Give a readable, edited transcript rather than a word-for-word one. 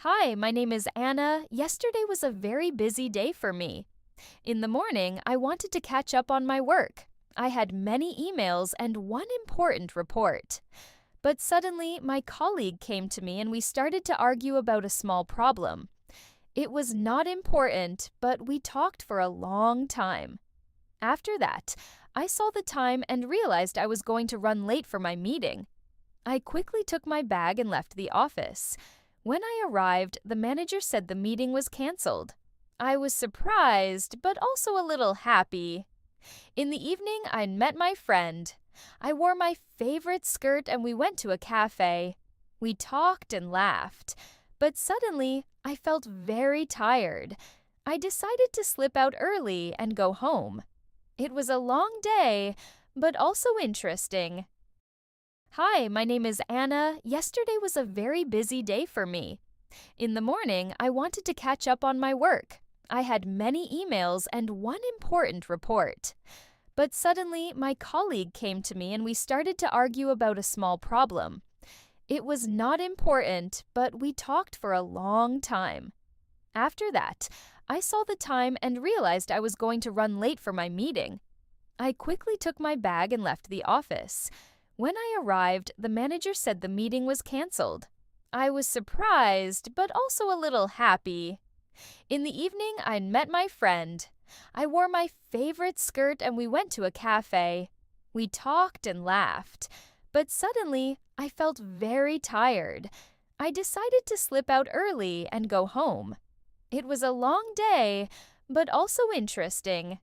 Hi, my name is Anna. Yesterday was a very busy day for me. In the morning, I wanted to catch up on my work. I had many emails and one important report. But suddenly, my colleague came to me and we started to argue about a small problem. It was not important, but we talked for a long time. After that, I saw the time and realized I was going to run late for my meeting. I quickly took my bag and left the office. When I arrived, the manager said the meeting was canceled. I was surprised, but also a little happy. In the evening, I met my friend. I wore my favorite skirt and we went to a cafe. We talked and laughed. But suddenly, I felt very tired. I decided to slip out early and go home. It was a long day, but also interesting. Hi, my name is Anna. Yesterday was a very busy day for me. In the morning, I wanted to catch up on my work. I had many emails and one important report. But suddenly, my colleague came to me and we started to argue about a small problem. It was not important, but we talked for a long time. After that, I saw the time and realized I was going to run late for my meeting. I quickly took my bag and left the office. When I arrived, the manager said the meeting was canceled. I was surprised, but also a little happy. In the evening, I met my friend. I wore my favorite skirt and we went to a cafe. We talked and laughed. But suddenly, I felt very tired. I decided to slip out early and go home. It was a long day, but also interesting.